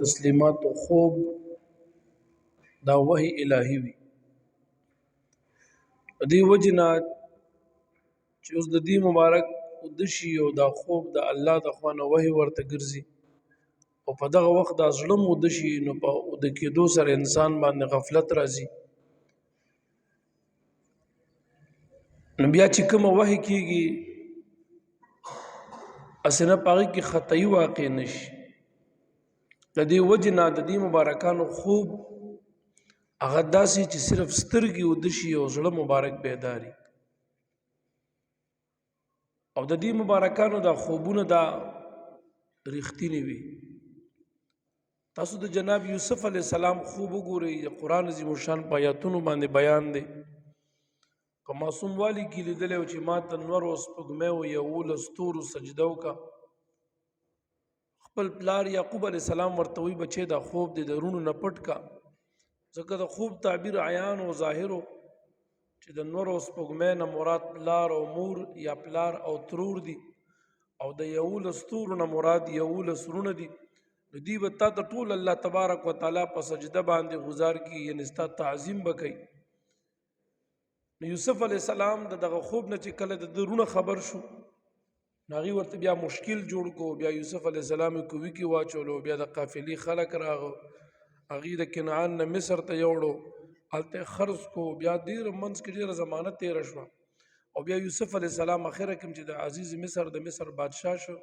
تسلیمات او خوب دا وحی الهی وي. دې وجنا چې اوس د دې مبارک ودشي او دا خوب د الله د خوانه وحی ورته ګرځي او په دغه وخت دا ظلم ودشي نو په د کېدو سره انسان باندې غفلت راځي. نو بیا چې کوم وحی کېږي اسنه پاغي کې خطای واقع نشي. د دې وجنا د دې مبارکانو خوب هغه داسې چې صرف سترګې ودشي او زړه مبارک بیداری او د دې مبارکانو دا خوبونه دا رښتینی وي. تاسو د جناب یوسف علی السلام خوب وګورئ. قرآن عظیم الشان په آیاتونو باندې بیان دی. په معصوم والی کې لیدلی و چې ما ته نور او سپوږمۍ او 11 ستورو سجده وکړه. خپل پلار یعقوب علیه السلام ورته وایي بچې دا خوب دی د رونو نه پټ کا، ځکه د خوب تعبیر عیان او ظاهر چې د نور او سپوږمۍ نه مراد پلار او مور یا پلار او ترور دي او د 11 ستورو نه مراد 11 رونه دي. نو دی به تا ته ټول الله تبارک وتعالی په سجده باندې گزار کی، یعنی ستا تعظیم وکړي. نو یوسف علیه السلام دغه خوب نه چې کله د درونه خبر شو ناغي ورته بیا مشکل جوړ کو. بیا یوسف علیه السلام کوی کې واچولو، بیا د قافلې خلک راغو، هغه د کنعان نه مصر ته یوړو، هلته خرڅ کو. بیا ډیر منځ کې ډیره زمانه تیر شو او بیا یوسف علیه السلام اخره کې چې د عزیز مصر د مصر بادشاه شو.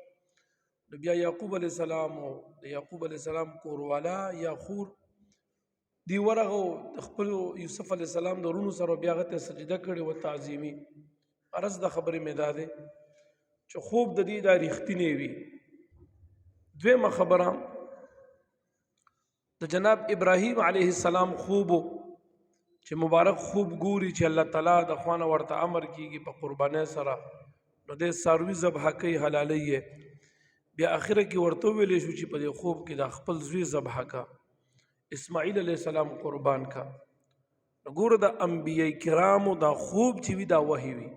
بیا یعقوب علیه السلام او د یعقوب علیه السلام کوروالا یا خور دی ورغه خپل یوسف علیه السلام د رونو سره بیا غته سجده کړي او تعظیمی. عرض د خبرې میداده چې خوب د دې د رښتینی وي. دویمه خبره د جناب ابراهیم علیه السلام خوب چې مبارک خوب ګوري چې الله تعالی د خوانه ورته امر کیږي په قربانۍ سره نو د ساروي ذبح کوي حلالي. بیا اخره کې ورته ویلې شو چې په دې خوب کې د خپل زوی ذبح کا، اسماعیل علیه السلام قربان کا. ګوره د انبیای کرامو دا خوب چې وي دا وحی وي.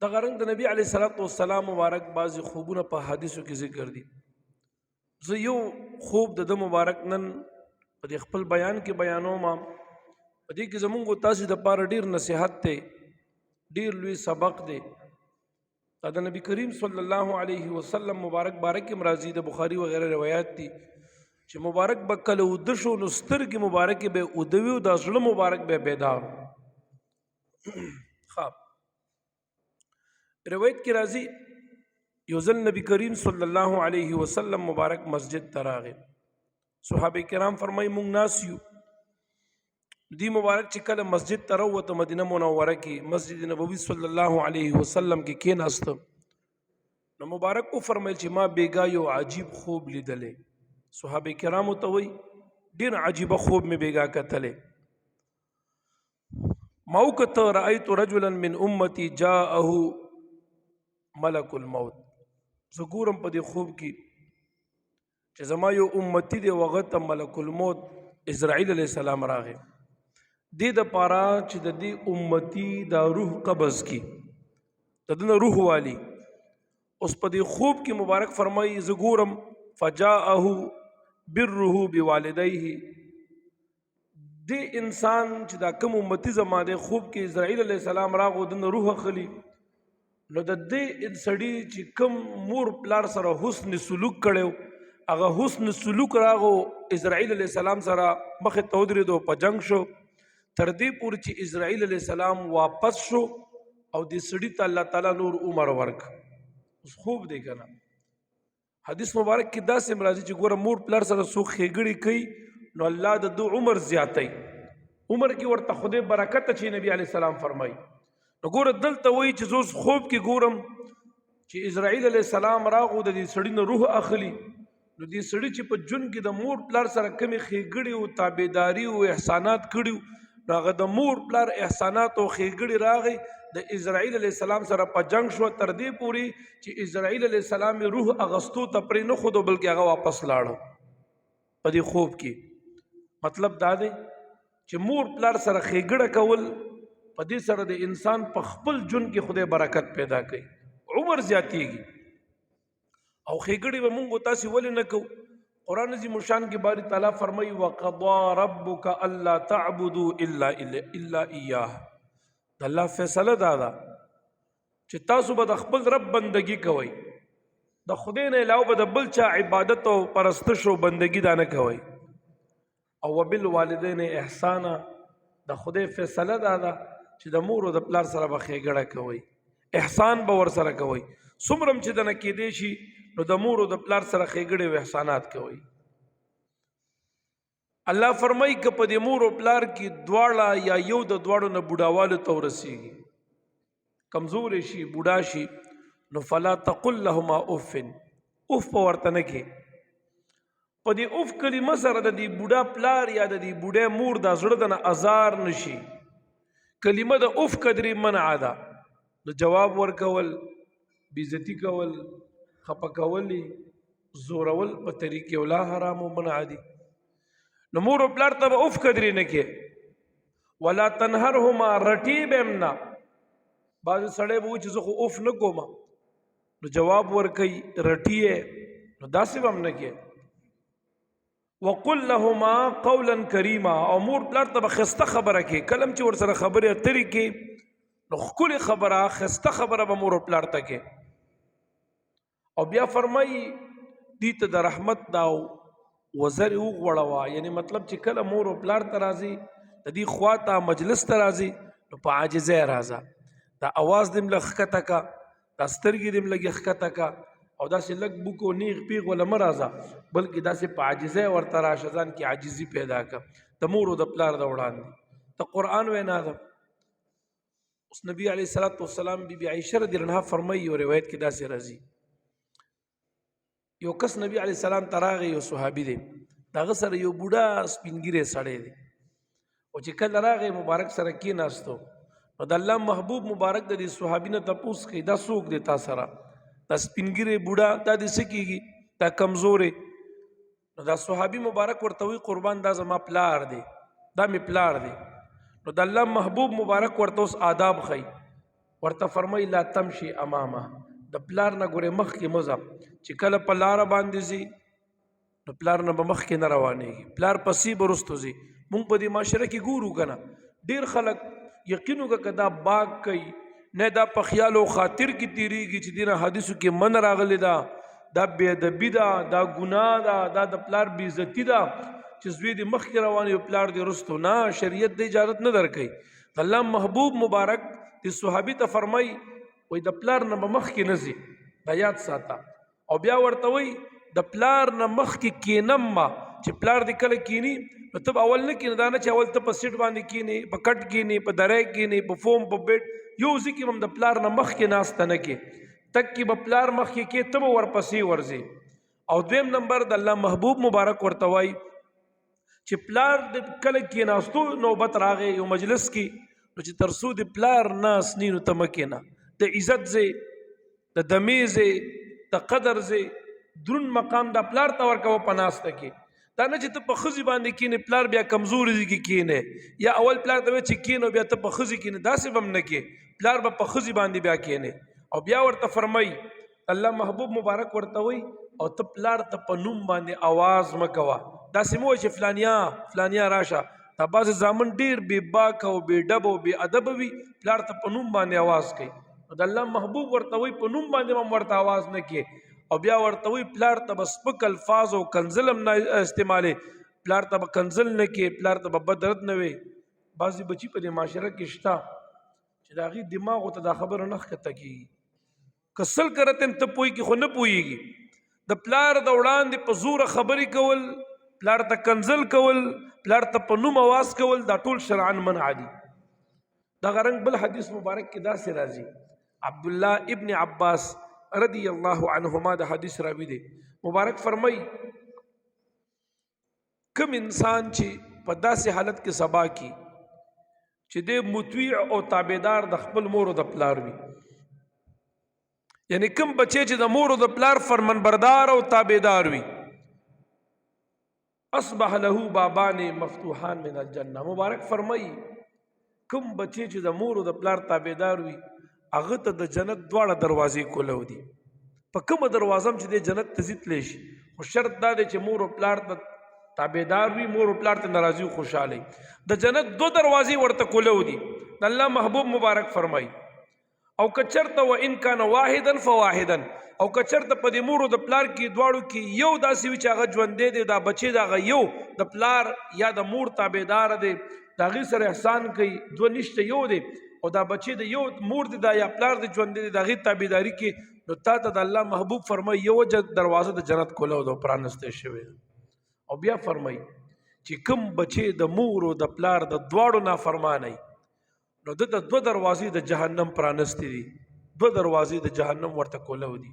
دغه رنګ د نبی علیه السلام مبارک بعضې خوبونه په حدیثو کې ذکر دي. زه یو خوب د مبارک نن په دې خپل بیان کې بیانوم. په دې کې زمونږ تاسو د پاره ډیر نصیحت دی، ډیر لوی سبق دی. دا د نبی کریم صلی الله علیه وسلم مبارک بارک امراضی د بخاری وغیرہ روایت دي چې مبارک به کله اوده شو نو سترګې مبارکې به اوده وي او دا زړه مبارک به بیدار. خواب روایت کې راځي یو ځل نبی کریم صلی الله علیه وسلم مبارک مسجد ته راغی. صحابه کرام فرمایي مونږ ناس یو. دی مبارک چې کله مسجد ته راووته مدینه منوره کې مسجد نبوي صلی الله علیه وسلم کې کېناسته نو مبارک او فرمایل چې ما بیګا یو عجیب خوب لیدلې. صحابه کرامو ته وایي ډېر عجیبه خوب مې بیګا کتلې. ما وکته رأیت رجلا من امتی جاءه ملک الموت. زه ګورم په دې خوب کې چې زما یو امتی دی وغه ته ملک الموت اسرائیل علیه السلام راغی دې د پاره چې د دې امتی دا روح قبض کی د دنه روح والی. اوس په دې خوب کې مبارک فرمایي زه ګورم فجاءه بره بوالديه. دې انسان چې دا کوم امتی زما د خوب کې اسرائیل علیه السلام راغو دنه روح خلی نو د دې سړی چې کوم مور پلار سره حسن سلوک کړو هغه حسن سلوک راغو اسرائیل علیه السلام سره مخه تودري دو په جنگ شو تر دې پورې چې اسرائیل علیه السلام واپس شو او دې سړی ته الله تعالی نور عمر ورک. اوس خوب دی کنه حدیث مبارک کې دا سم راځي چې ګوره مور پلار سره سو خېګړي کوي نو الله د دو عمر زیاتای عمر کې ورته خدای برکت چې نبی علیه السلام فرمایي. نو ګوره دلته وایي چې زوس خوب کې ګورم چې اسرائیل علیه السلام راغو د دې سړی نه روح اخلي نو دې سړی چې په جون کې د مور پلار سره کمی خېګړي او تابعداري او احسانات کړي نو هغه د مور پلار احسانات او خېګړي راغی د اسرائیل علیه السلام سره په جنگ شو تر دې پوري چې اسرائیل علیه السلام روح اغستو ته پرې نه خودو بلکې هغه واپس لاړو په دې خوب کې. مطلب دا دی چې مور پلار سره خېګړه کول په دې سره د انسان په خپل جون کې خدای برکت پیدا کوي، عمر زیاتیږي. او خېګړې به مونږ تاسو ولې نه کوو قرآن عظیم الشان کی باری تعالیٰ فرمائی وَقَضَى رَبُّكَ أَلَّا تَعْبُدُوا إِلَّا إِيَّاهُ دا اللہ فیصلہ دادا چې تاسو به د خپل رب بندگی کوئ، د خدای نه علاوه به د بل چا عبادت او پرستش او بندگی دا نه کوئ. او وبالوالدین احسانا د خدای فیصله دادا چې د مور او د پلار سره به ښېګړه کوئ، احسان به ور سره کوئ. څومره چې دنه کېدی شي نو د مور او د پلار سره ښېګړې او احسانات کوئ. الله فرمایي که په دې مور او پلار کې دواړه یا یو د دواړو نه بوډاوالو ته ورسېږي، کمزورې شي، بوډا شي، نو فلا تقل لهما اف، اف په ورته نه کې. په دې اف کلمه سره د دې بوډا پلار یا د دې بوډۍ مور دا زړه د نه ازار نشي. کلمه د اف قدرې منع ده، نو جواب ورکول، بیزتی کول، خپه کول، زورول په طریقې ولا حرام او منع دي. نو مور او پلار ته به اف قدرې نه کې. ولا تنهرهما، رټې به هم نه. بعضې سړی به وایي چې زه خو اف نه کوم، نو جواب ورکوي رټیې، نو داسې به هم نه کې. وقل لهما قولا کریما، او مور پلار ته به ښایسته خبره کې. کله چې ورسره خبرې اترې کې نو ښکلې خبره، ښایسته خبره به مور او پلار ته کې. او بیا فرمایي دې ته د رحمت دا وزرې وغوړوه، یعنی مطلب چې کله مور او پلار ته راځي، د دې خوا ته مجلس ته راځي، نو په عاجزۍ راځه. دا اواز دې لږ ښکته کا، دا سترګې دې لږ ښکته کا، او داسې لږ بوکو نیغ پیغ ولا مه راځه، بلکې داسې په عاجزۍ ورته راشه، ځان کې عاجزي پیدا کړه د مور او د پلار د وړاندې. د قرآن وینا ده. اوس نبی علیه الصلاة والسلام بی بی عایشه رضی الله عنها فرمایي، یو روایت کې داسې راځي، یو کس نبی علیه السلام ته راغی، یو صحابي دی، د هغه سره یو بوډا سپین ږیری سړی دی. او چې کله راغی مبارک سره کېناستو، نو د الله محبوب مبارک د دې صحابي نه تپوس کوي دا څوک دی تا سره؟ دا سپین ږیری بوډا دا دې څه کېږي؟ دا کمزورې. نو دا صحابي مبارک ورته وایي قربان دا زما پلار دی، دا مې پلار دی. نو د الله محبوب مبارک ورته اوس آداب ښیي، ورته فرمایي لا تمشي امامه، د پلار نه ګورې مخکې مه ځه. چې کله په لاره باندې ځي نو پلار نه به مخکې نه روانېږي، پلار پسې به وروستو ځي. مونږ په دې معاشره کې ګورو که نه، ډېر خلک یقین وکړه که دا باغ کوي، نه دا په خیال او خاطر کې تیریږي چې دینه حدیثو کې من راغلی ده، دا بې ادبي ده، دا ګناه ده، دا د پلار بې عزتي ده چې زوی دې مخکې روان وي او پلار دې وروستو. نه، شریعت دې اجازت نه درکوي. الله محبوب مبارک دې صحابي ته فرمایي وایي د پلار نه به مخکې نه ځي، دا یاد ساته. او بیا ورته وایي د پلار نه مخکې کینم ما، چې پلار دې کله کینی نو ته به اول نه کینې، دا نه چې اول ته په سیټ باندې کینې، په کټ کینې، په دری کینې، په فوم، په بیټ، یو ځای کې هم د پلار نه مخکې ناسته نه کې، تک کې به پلار مخکې کې، ته به ورپسې ورځې. او دویم نمبر د الله محبوب مبارک ورته وایي چې پلار د کله کېناستو نوبت راغی یو مجلس کې، نو چې تر څو د پلار ناس نی نو ته مه کېنه. د عزت ځای، د دمې ځای، د قدر ځای، درون مقام دا پلار ته ورکوه په ناسته کې. دا نه چې ته په ښځې باندې کېنې، پلار بیا کمزوري ځای کې کېنې، یا اول پلار ته وایي چې کېنو بیا ته په ښځې کېنې، داسې به هم نه کې، پلار به په ښځې باندې بیا کېنې. او بیا ورته فرمایي الله محبوب مبارک ورته وایي او ته پلار ته په نوم باندې آواز مه کوه. داسې مه وایي چې فلانیا فلانیا راشه. دا بعضې زامن ډېر بې باکه او بې ډبه او بې ادبه وي، پلار ته په نوم باندې آواز کوي. نو د الله محبوب ورته وایي په نوم باندې هم ورته آواز نه کې. او بیا ورته وایي پلار ته به سپک الفاظ او کنزل هم نه استعمالې، پلار ته به کنزل نه کې، پلار ته به بد رد نه وي. بعضې بچي په دې معاشره کې شته چې د هغې دماغو ته دا خبره نه ښکته کېږي، که سل کرته هم ته پوهېږي خو نه پوهېږي. د پلار د وړاندې په زوره خبرې کول، پلار ته کنزل کول، پلار ته په نوم آواز کول، دا ټول شرعاً منع دي. دغه رنګ بل حدیث مبارک کې داسې راځي، عبدالله ابن عباس رضی الله عنهما د حدیث راوي دی، مبارک فرمایي کم انسان چې په داسې حالت کې سبا کی چې د مطیع او تابعدار د خپل مور او د پلار وي، یعنی کم بچی چې د مور او د پلار فرمانبردار او تابعدار وي، اصبح له بابان مفتوحان من الجنه. مبارک فرمایي کم بچی چې د مور او د پلار تابعدار وي، هغه ته د جنت دواړه دروازې کولو دي. په کومه دروازه چې د جنت ته ځي تلی شي، خو شرط دا دی چې مور او پلار ته تابعدار وي، مور او پلار ته ناراضي او خوشحالي. د جنت 2 دروازې ورته کولو دي. د الله محبوب مبارک فرمایي او کچرته و ان کان واحدا فواحدا، او کچرته په دې مور او د پلار کې دواړو کې یو داسې وي چې هغه ژوندی دی، دا بچی دا هغه یو د پلار یا د مور تابعدار دی، د هغې سره احسان کوي، 2 نشته یو دی، او دا بچی د یو مور دی دا یا پلار دی ژوندی دی، د هغې تابعداري کې، نو تا ته د الله محبوب فرمایي یو دروازه د جنت کولو ده پرانستی شوې ده. او بیا فرمایي چې کوم بچی د مور او د پلار د دواړو نافرمانی نو د 2 دروازې د جهنم پرانستی دي، 2 دروازې د جهنم ورته کولو دي.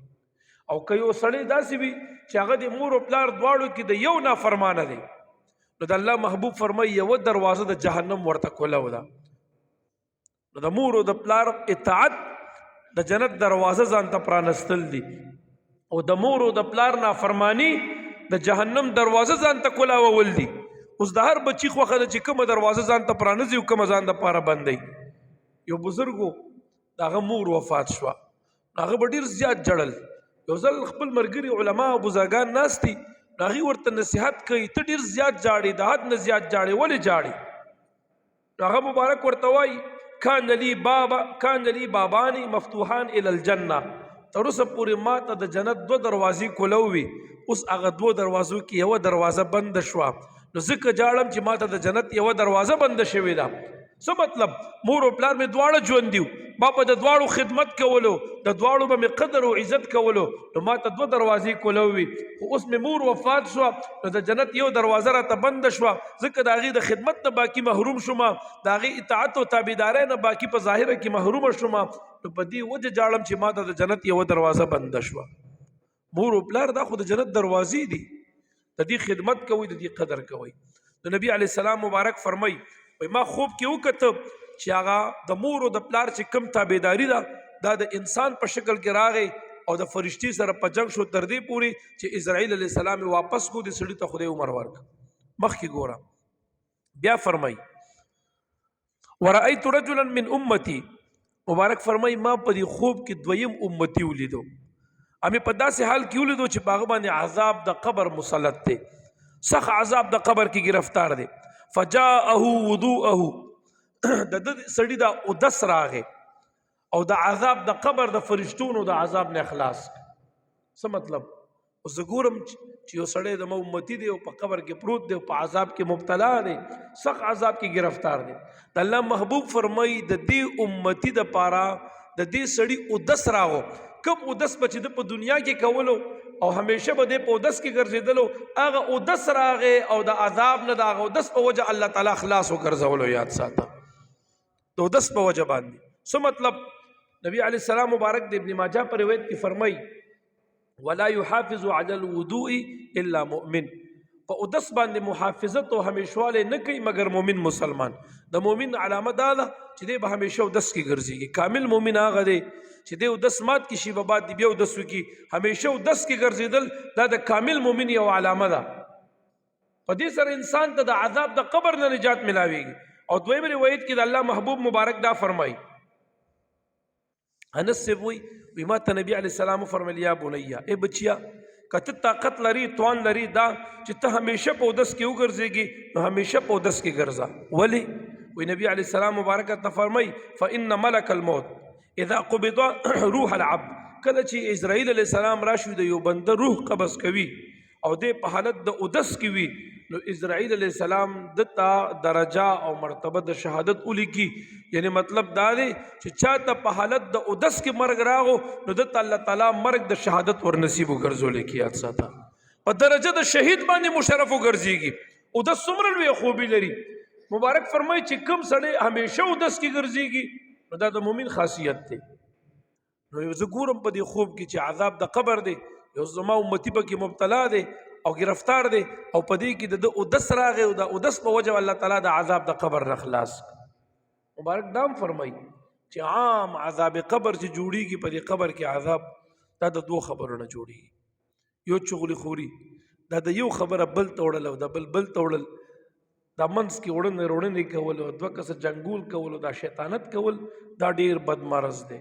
او که یو سړی داسې وي چې هغه د مور او پلار دواړو کې د یو نافرمانه دی، نو د الله محبوب فرمایي یو دروازه د جهنم ورته کولو ده. نو د مور او د پلار اطاعت د جنت دروازه ځان ته پرانستل دي، او د مور او د پلار نافرمانی د جهنم دروازه ځان ته کولاول دي. اوس د هر بچی خوښه ده چې کومه دروازه ځان ته پرانځي او کومه ځان د پاره بندي. یو بزرګو دغه مور وفات شوه، هغه به ډېر زیات جړل. یو ځل خپل ملګري علما او بزرګان ناست دي، هغوی ورته نصیحت کوي ته ډېر زیات جاړې، د حد نه زیات جاړې، ولې جاړې؟ هغه مبارک ورته وایي کان لی بابانی مفتوحان الی الجنه، تر اوسه پورې ما ته د جنت 2 دروازې کولو وي، اوس هغه 2 دروازو کې یوه دروازه بنده شوه، نو ځکه جاړم چې ما ته د جنت یوه دروازه بنده شوې ده. څه مطلب؟ مور او پلار مې دواړه ژوندي وو، ما په د دواړو خدمت کولو، د دواړو به مې قدر او عزت کولو، نو ما ته 2 دروازې کولو وي، خو اوس مې مور وفات شوه، نو د جنت یو دروازه راته بنده شوه، ځکه د هغې د خدمت نه باقي محروم شومه، د هغې اطاعت او تابعدارۍ نه باقي په ظاهره کې محرومه شومه، نو په دې وجه جاړم چې ما ته د جنت یوه دروازه بنده شوه. مور او پلار دا خو د جنت دروازې دي، د دې خدمت کوئ، د دې قدر کوئ. د نبی علیه السلام مبارک فرمایي ما خوب کې وکته چې هغه د مور او د پلار چې کم تابعداري ده دا د انسان په شکل کې راغی او د فرشتي سره په جنگ شو، تر دې پورې چې اسرائیل علیه السلام واپس کو د سړي ته خدای عمر ورک. مخکې ګوره بیا فرمایي ورأیت رجلا من امتی، مبارک فرمایي ما په دې خوب کې 2یم امتی ولیدو، امې په داسې حال کې ولیدو چې په هغه باندې عذاب د قبر مسلط دی، سخت عذاب د قبر کې گرفتار دی. فجاءه وضوءه، د سړي دا اودس راغی او د عذاب د قبر د فرشتونو د عذاب نه خلاص. څه مطلب؟ اوس زه ګورم چې یو سړی د امتی دی او په قبر کې پروت دی او په عذاب کې مبتلا دی، سخت عذاب کې گرفتار دی. د الله محبوب فرمایي د دې امتی د پاره د دې سړي اودس راغو، کوم اودس به چې د په دنیا کې کولو او همیشه به د په اودس کې ګرځېدلو، هغه اودس راغی او د عذاب نه د هغه اودس په وجه الله تعالی خلاص وګرځولو. یاد ساته د اودس په وجه باندې. څه مطلب؟ نبی علیه السلام مبارک د ابن ماجه په روایت کې فرمایي ولا يحافظ على الوضوء الا مؤمن، په اودس باندې محافظت او همیشواله نه کوي مگر مؤمن مسلمان. د مؤمن علامه دا ده چې دی به همیشه اودس کې ګرځېږي. کامل مؤمن هغه دی چې دی اودس مات کې شي به بعد دی بیا اودس وکړي، همیشه اودس کې ګرځېدل دا د کامل مؤمن یو علامه ده. په دې سره انسان ته د عذاب د قبر نه نجات ملاویږي. او دویم روایت کې د الله محبوب مبارک دا فرمایي، انس سے وی ما ته نبی علیہ السلام فرمایي یا بنیا، اے بچیا کته طاقت لري توان لري دا چې ته همیشه په اودس کې وګرځېږي، نو همیشه په اودس کې ګرځه. ولی؟ وی نبی علیہ السلام مبارک ته فرمایي فإن ملک الموت اذا قبض روح العبد، کله چې اسرائیل علیہ السلام راشي د یو بنده روح قبض کوي او د په حالت د اودس کې وي، نو اسرائیل علیہ السلام دتا درجه او مرتبه د شهادت ولیکي. یعنی مطلب دا دی چې چاته په حالت د اودس کې مرګ راغو نو دته الله تعالی مرګ د شهادت ورنصیب وګرځول کی. یاد ساته په درجه د شهید باندې مشرف وګرځيږي. اودس څومره لوی خوبي لري. مبارک فرمایي چې کوم سړی همیشه اودس کې ګرځيږي نو دا د مؤمن خاصیت دی. نو زه ګورم په دې خوب کې چې عذاب د قبر دی، یو زما امتی پکې مبتلا دی او گرفتار دی، او په دې کې د اودس راغی او د اودس په وجه الله تعالی د عذاب د قبر نه خلاص. مبارک دام فرمایي چې عام عذاب قبر چې جوړیږي په دې قبر کې عذاب دا د 2 خبرونو جوړیږي. یو چغلي خوري، دا د یو خبره بل توړل او د بل توړل، دا منځ کې وړنې کول او 2 کسه جنگول کول او دا شیطانت کول، دا ډیر بد مرض دی.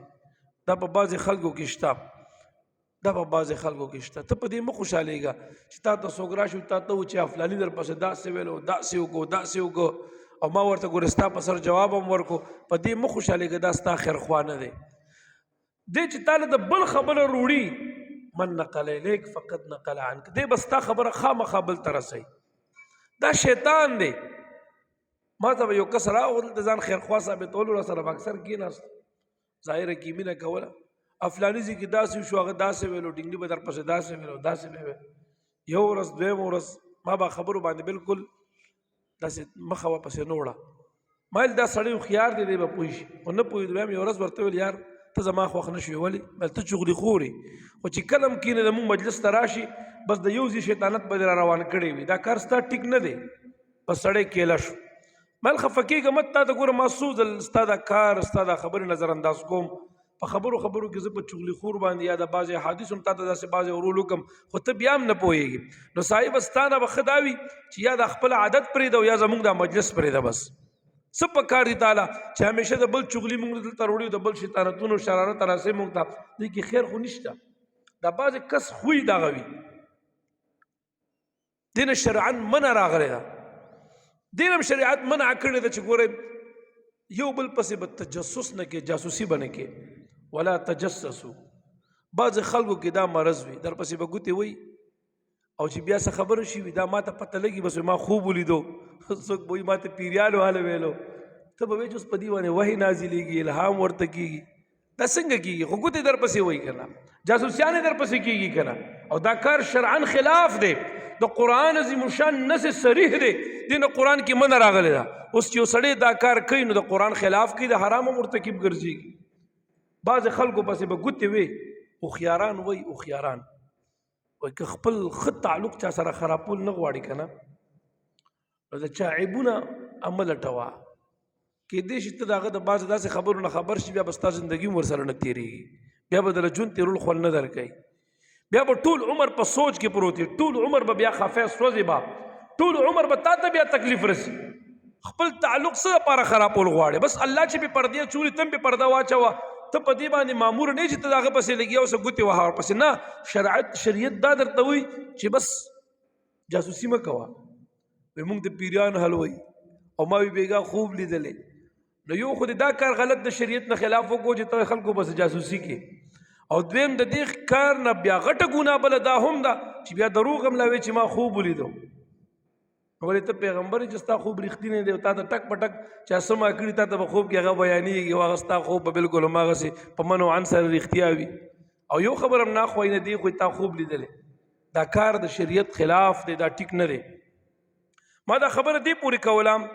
دا په بعضې خلکو کې شته. دا په بعضې خلکو کې شته. ته په دې مه خوشحالېږه چې تا ته څوک راشي تا ته وچې فلاني در پسې داسې ویلو داسې وکړو داسې وکړو او ما ورته ګورې ستا په سر جواب هم ورکړو. په دې مه خوشحالېږه دا ستا خیرخوا نه دی. دی چې تا له د بل خبره روړي من نقل الیک فقط نقل عنک، دی به ستا خبره خامخا بل ته رسوي. دا شیطان دی. ما ته به یو کس راغلل د ځان خیرخوا ثابتولو راسره به اکثر کېناست ظاهره کې مینه کوله افلاني ځای کې داسې وشو هغه داسې ویلو ډینګلي به در پسې داسې ویلو داسې به ویل. یو ورځ دویم ورځ ما به خبرو باندې بالکل داسې مخه ورپسې نه وړه. ما ویل دا سړی هوښیار دی دی به پوه شي خو نه پوهېدو. بیا مې یو ورځ ورته ویل یار ته زما خوښ نه شوې ولې؟ ویل ته چغلي خورې خو چې کله هم کښېنې د مونږ مجلس ته راشي بس د یو ځای شیطانت به دې را روان کړی وي. دا کار ستا ټیک نه دی. بس سړی کېله شو. ما ویل خفه کېږه مه تا ته ګوره ما څو ځل ستا دا کار ستا دا خبرې نظر انداز کوم په خبرو کې زه په چغلي خور باندې یا د بعضې حدیث هم تا ته داسې بعضې ورول وکړم خو ته بیا هم نه پوهېږې. نو صاحب ستا نه به ښه دا وي چې یا د خپل عادت پرېږده او یا زمونږ دا مجلس پرېږده. بس څه په کار دي تعالی چې همیشه د بل چغلي مونږ دلته وروړي د بل شیطانتونو شرارت راسئ مونږ ته. دې کې خیر خو نشته. دا بعضې کس خوی دغه وي. دې نه شرعا منع راغلی ده. دې هم شریعت منع کړې ده چې ګورئ یو بل پسې به تجسس نه کې جاسوسي به نه کې. ولا تجسسو. بعضې خلکو کې دا مرض وي در پسې به ګوتې وي او چې بیا څه خبره شي وي دا ما ته پته لګي بس ما خوب ولیدو څوک به وي ما ته پیریانو حاله ویلو ته به وایې چې اوس په دې باندې وحي نازلېږي الهام ورته کېږي. دا څنګه کېږي؟ خو ګوتې در پسې وایي که نه جاسوسیانې در پسې کېږي که نه. او دا کار شرعا خلاف دی. د قرآن عظیم الشان نص صریح دی. دې نه قرآن کې منع راغلی ده. اوس چې یو سړی دا کار کوي نو د قرآن خلاف کوي د حرامو مرتکب ګرځېږي. بعضې خلکو پسې به ګوتې وي هوښیاران وایي هوښیاران وایي که خپل ښه تعلق چا سره خرابول نه غواړي که نه نو د چا عیبونه مه لټوه. کېدای شي ته د هغه د بعضې داسې خبرو نه خبر شي بیا به ستا زندګي هم ورسره نه تېرېږي. بیا به دله ژوند تېرول خوند نه درکوي. بیا به ټول عمر په سوچ کې پروت وي. ټول عمر به بیا خفه سوځې به ټول عمر به تا ته بیا تکلیف رسي. خپل تعلق څه دپاره خرابول غواړي؟ بس الله چې پې پردې چوري ته هم پې پرده واچوه. ته په دې باندې مامور نه چې ته د هغه پسې لګیا اوسه ګوتې وهه ورپسې نه. شریعت دا درته وایي چې بس جاسوسي مه کوه. وایي موږ د پیریانو حل وایي او ما وي بېګا خوب لیدلې. نو یو خو دا کار غلط د شریعت نه خلاف وکړو چې ته خلکو پسې جاسوسي کې. او دویم د دې کار نه بیا غټه ګناه بله دا هم ده چې بیا دروغ هم لا وایي چې ما خوب ولیدو. ولې ته پیغمبر چې ستا خوب رښتینی دی او تا ته ټک په ټک چا څه ما کړي تا ته به خوب کې هغه بیانېږي او هغه ستا خوب به بالکل هماغسې په من او عن سره رښتیا وي او یو خبر هم ناخوایي نه دی خو تا خوب لیدلی. دا کار د شریعت خلاف دی. دا ټیک نه دی. ما دا خبره دې پورې کولم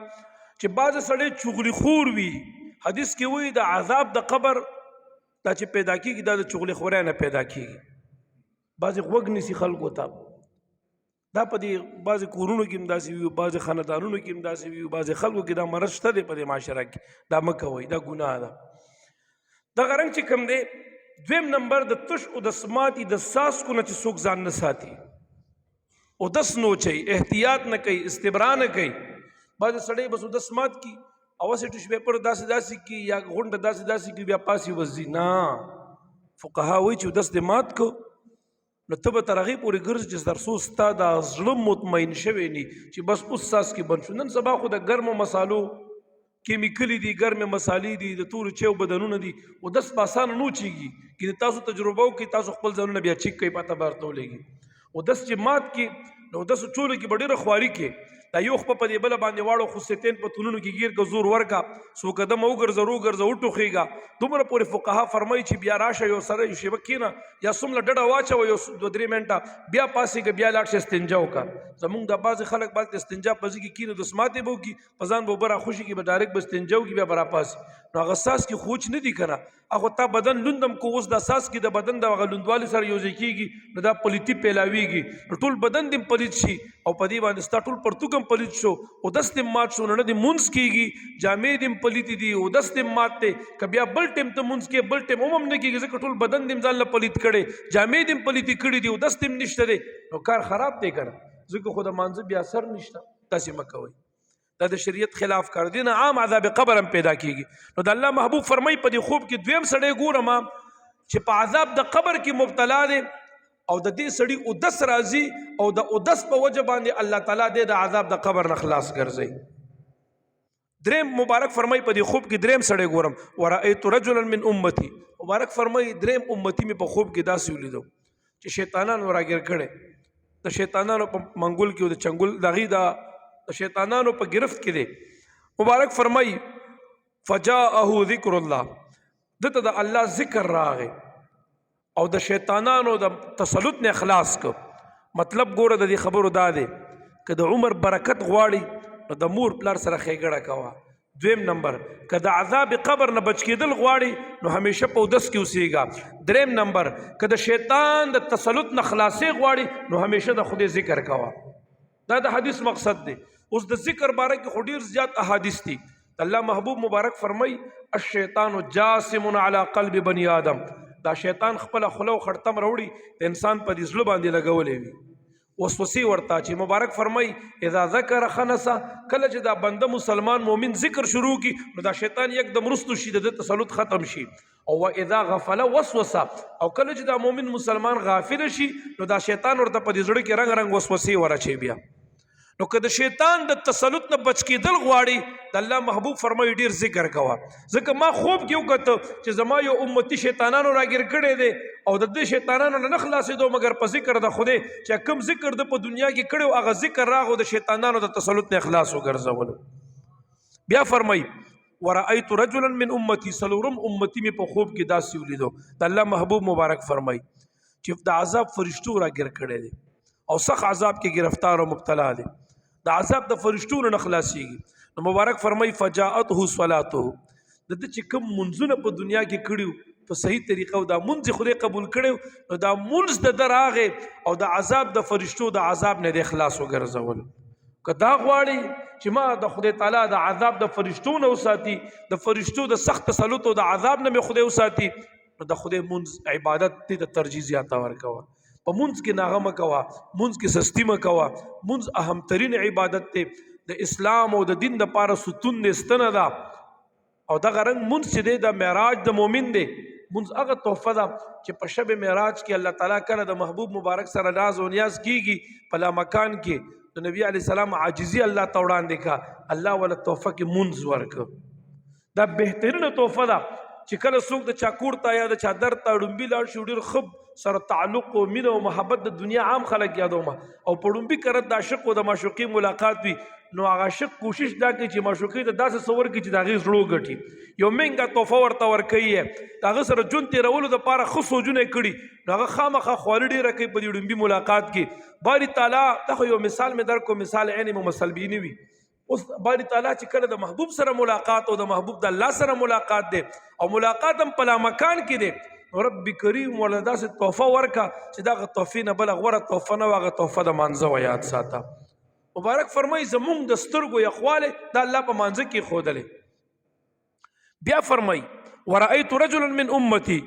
چې بعضې سړی چغلي خور وي. حدیث کې وایي د عذاب د قبر دا چې پیدا کېږي دا د چغلي خورۍ نه پیدا کېږي. بعضې غوږ نیسي خلکو ته. دا په دې بعضې کورونو کې هم داسې وي بعضې خاندانونو کې هم داسې وي بعضې خلکو کې دا مرض شته دی په دې معاشره کې. دا مه کوئ دا ګناه ده. دغه رنګ چې کوم دی دویم نمبر د تش او د سماطي د څاڅکو نه چې څوک ځان نه ساتي اودس نه وچوي احتیاط نه کوي استبرا نه کوي. بعضې سړی بس اودس مات کي اوسې ټیشو پیپر داسې کي یا غونډه داسې کي بیا پاسي وځي. نه فقها وایي چې اودس دې مات کو نو ته به تر هغې پورې ګرځې چې تر څو ستا دا زړه مطمئن شوی ني چې بس اوس څاڅکي بند شو. نن سبا خو د ګرمو مسالو کیمیکلي دي ګرمې مسالې دي د تورو چیو بدنونه دي اودس په اسانه نه وچېږي. که تاسو تجربه وکړئ تاسو خپل ځانونه بیا چیک کوئ پته به ورته ولګي. اودس چې مات کړي نو اودس چولو کې به ډېره خواري کې دا یو خپه په دې بله باندې واړو خصیتین په تونونو کې ګیر که زور ورکه څو قدمه وګرځه وټوخېږه. دومره پورې فقها فرمایي چې بیا راشه یو سره یو شیبه کښېنه یا څومره ډډه واچوه یو 2-3 منټه بیا پاسېږه بیا لاړ شه استنجا وکړه. زمونږ دا بعضې خلک بعد استنجا په ځای کې کښېني دس ماتې به وکړي په ځان به اوبه راخوشي کړي به ډایرکټ به استنجا وکړي بیا به راپاسي. نو هغه څاڅکي خوچ نه دي که نه هغه تا بدن لوندم کو اوس دا څاڅکي د بدن د هغه لوندوالي سره یوځای کېږي نو دا پلیتي پیلاویږي نو ټول بدن دې پلیت شي او په دې باندې ستا ټول پرتوګ هم پلیت شو اودس دې مات شو نو نه دې مونځ کېږي جامې دې پلیتې دي اودس دې مات دی که بیا بل ټیم ته مونځ کې بل ټیم هم نه کېږي ځکه ټول بدن دې ځان له پلیت کړی جامې دې پلیتې کړي دي اودس دې نشته دی نو کار خراب دی که نه ځکه خو د مانځه بیا اثر نشته. داسې مه کوئ. دا د شریعت خلاف کار دی. نه عام عذاب قبر هم پیدا کېږي. نو د الله محبوب فرمایي په دې خوب کې دویم سړی ګورم چې په عذاب د قبر کې مبتلا دی او د دې سړي اودس راځي او د اودس په وجه باندې الله تعالی دې د عذاب د قبر نه خلاص ګرځي. دریم مبارک فرمای په دې خوب کې دریم سړی ګورم ورأیت رجلا من امتی، مبارک فرمای دریم امتی می په خوب کې داسې ولیدو چې شیطانانو راګیر کړي، د شیطانانو په منګول کې د چنګول دغې د شیطانانو په گرفت کې دی. مبارک فرمای فجاءه ذکر الله، دته د الله ذکر راغی او د شیطانانو د تسلط نه خلاص کو. مطلب ګوره د دې خبرو دا دی که د عمر برکت غواړي نو د مور پلار سره ښېګړه کوه. دویم نمبر که د عذاب قبر نه بچ کېدل غواړي نو همیشه په اودس کې اوسېږه. دریم نمبر که د شیطان د تسلط نه خلاصې غواړي نو همیشه د خدای ذکر کوه. دا د حدیث مقصد دی. اوس د ذکر باره کې خو ډېر زیات احادیث دي. الله محبوب مبارک فرمای الشیطان جاسم علی قلب بنی آدم، دا شیطان خپل خوله او خړتم راوړي د انسان په دې زړه باندې لګولې وي وسوسې ورته چې مبارک فرمای اذا ذکر خنس، کله چې دا بنده مسلمان مؤمن ذکر شروع کی نو دا شیطان یکدم رستو شي د تسلط ختم شي. او اذا غفل وسوسه، او کله چې دا مؤمن مسلمان غافل شي نو دا شیطان ورته په دې زړه کې رنگ رنگ وسوسې ورچي. بیا نو که د شیطان د تسلط نه بچ کېدل غواړي د الله محبوب فرمایي ډیر ذکر کوه. ځکه ما خوب کې وکړه چې زما یو امتی شیطانانو راګیر کړی دی او د دې شیطانانو نه خلاصېدو مګر په ذکر د خدای چې کوم ذکر د په دنیا کې کړی هغه ذکر راغو د شیطانانو د تسلط نه خلاص وګرځولو. بیا فرمایي ورأیت رجلا من امتی، سلورم امتی می په خوب کې داسې ولیدو. د الله محبوب مبارک فرمایي چې د عذاب فرشتو راګیر کړی دی او سخت عذاب کې گرفتار او مبتلا دی، د عذاب د فرشتو نه خلاصيږي. نو مبارک فرمای فجاءته صلاته، د دې چې کوم منځونه په دنیا کې کړیو په صحیح طریقه او دا منځ خدای قبول کړو نو دا منځ د دراغه او د عذاب د فرشتو د عذاب نه د اخلاص وګرځول. که دا غواړي چې ما د خدای تعالی د عذاب د فرشتو نه وساتي، د فرشتو د سخت تسلط او د عذاب نه مې خدای وساتي، نو د خدای منځ عبادت ته د ترجیح زیاته ورکوه. په منځ کې ناغه مکوه، منځ کې سستی مکوه. منځ اهم ترین عبادت ته د اسلام او د دین د پاره ستون نستنه ده او دغه رنګ منځ چې دی د معراج د مؤمن دی. منځ هغه تحفه ده چې په شب معراج کې الله تعالی کله د محبوب مبارک سره ناز او نیاز کیږي په لا مکان کې د نبی علی السلام عاجزی الله ته وړاندې کا، الله ولا تحفه کې منځ ورک. دا بهترینه تحفه ده چې کله څوک د چاکور ته یا د چادر ته ډومبي لاړ شي ډېر خب سره تعلق او مینه او محبت د دنیا عام خلک یادومه او په ډومبي کرت د عاشق او د معشوقي ملاقات وي نو هغه عاشق کوشش دا کوي چې معشوقي ته داسې صور کې چې د هغې زړه وګټي. یو مهنګه تحفه ورته ورکوي، د هغه سره ژوند تېرولو دپاره ښه سوچونه یې کړي نو هغه خامخا خواري ډېره کوي په دې ډومبي ملاقات کې. باري تعالی دا خو یو مثال مې درکو، مثال عین ممثل بینی وي. اوس باری تعالی چې کله د محبوب سره ملاقات او د محبوب د الله سره ملاقات دی او ملاقات هم په لامکان کې دی نو رب کریم ولا داسې تحفه ورکا چې دغه تحفې نه بله غوره تحفه نه وه، هغه تحفه د مانځه وه. یاد ساته. مبارک فرمایي زمونږ د سترګو یخوالی د الله په مانځه کې ښودلی. بیا فرمایي ورأیت رجلا من امتی،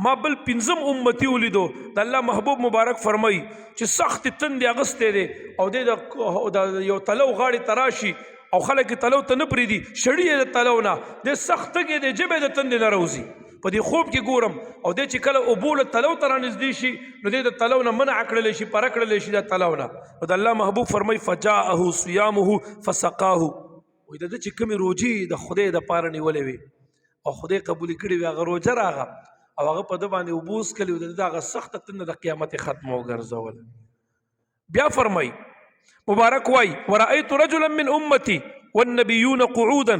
ما بل پنځم امتی ولیدو. د الله محبوب مبارک فرمایي چې سخت تندې اغستی دی او د یو تلو غاړې ته راشي او خلک یې تلو ته نه پرېږدي، شړي یې د تلو نه، دی سخت تږی دی، ژبه یې د تندې نه راوځي. په دې خوب کې ګورم او دی چې کله اوبو له تلو ته رانږدې شي نو دی د تلو نه منع کړلی شي، پره کړلی شي د تلو نه. نو د الله محبوب فرمایي فجاءه صیامه فسقاه، وایي د ده چې کومې روجې د خدای دپاره نیولې وي او خدای قبولې کړې وي هغه روجه راغه او هغه په ده باندې اوبه وڅکلې وي، د ده هغه سخته تنده د قیامت یې ختمه وګرځول. بیا فرمایي مبارک وایي ورأیت رجلا من امتی والنبیون قعودا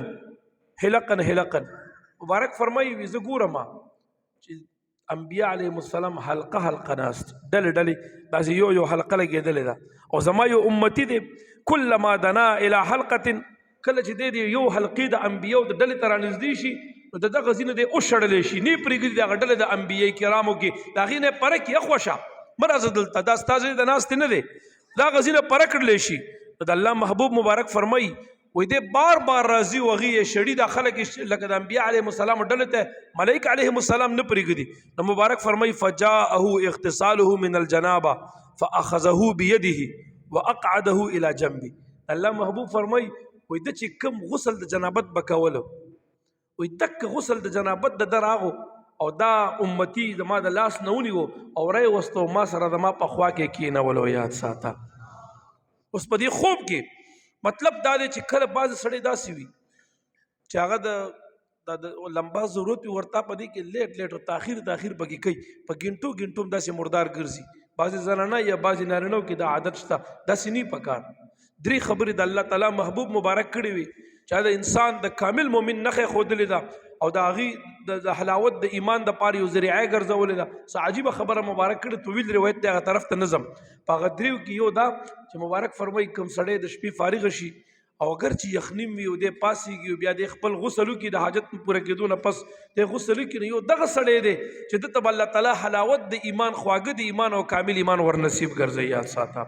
حلقا حلقا. مبارک فرمایي زه ګورم چې انبیاء علیهم السلام حلقه حلقه ناست، ډلې ډلې داسې یو یو حلقه لګېدلې ده او زما یو امتی دی کلما دنا الی حلقة، کله چې دی یو حلقې د انبیاء د ډلې ته رانږدې شي نو د دغه ځینې دی وشړلی شي، نه یې پرېږدي دغه ډلې د انبیاء کرامو کې د هغې نه یې پره کړي اخوشه مه راځه دلته، دا ستا ځای د ناستې نه دی، دا هغه ځینې پره کړلی شي. نو د الله محبوب مبارک فرمایي وی دی بار بار راځي و هغې یې شړي دا خلک لکه د انبیاء علیهم السلام ډلې ته ملایکه علیهم السلام نه پرېږدي. نو مبارک فرمایي فجاءه اغتساله من الجنابه فاخذه بيده واقعده الى جنبه. الله محبوب فرمایي وی د چې کوم غسل د جنابت به کولو وی دک غسل د جنابت د در راغو او دا امتی زما د لاس نه ونیو او رای وستو ما سره د ما په خوا کې کېنولو. یاد ساته. اوس په دې خوب کې مطلب دا دی چې کله بعضې سړی داسې وي چې هغه د لمبا ضرورت وي ورته په دې کې لیټ لیټ او تاخیر پکې کوي، په ګنټو ګنټو هم داسې مردار ګرځي. بعضې زنانه یا بعضې نارینهو کې دا عادت شته. داسې نه پکار. درې خبرې د الله تعالی محبوب مبارک کړي وي چې د انسان د کامل مؤمن نښې ښودلې ده او د هغې د حلاوت د ایمان دپاره یو ذریعه ګرځولې ده. څه عجیبه خبره مبارک کړې، طویل روایت دی، هغه طرف ته نظم. په هغه دریو کې یو دا چې مبارک فرمایي کوم سړی د شپې فارغ شي او اگر چې یخنیم وي او دی پاسېږي بیا د خپل غسل وکړي د حاجت پوره کېدو نه پس دی غسل وکړي، یو دغه سړی دی چې دته به الله تعالی حلاوت د ایمان، خواږه د ایمان او کامل ایمان ورنصیب ګرځوي. یاد ساته.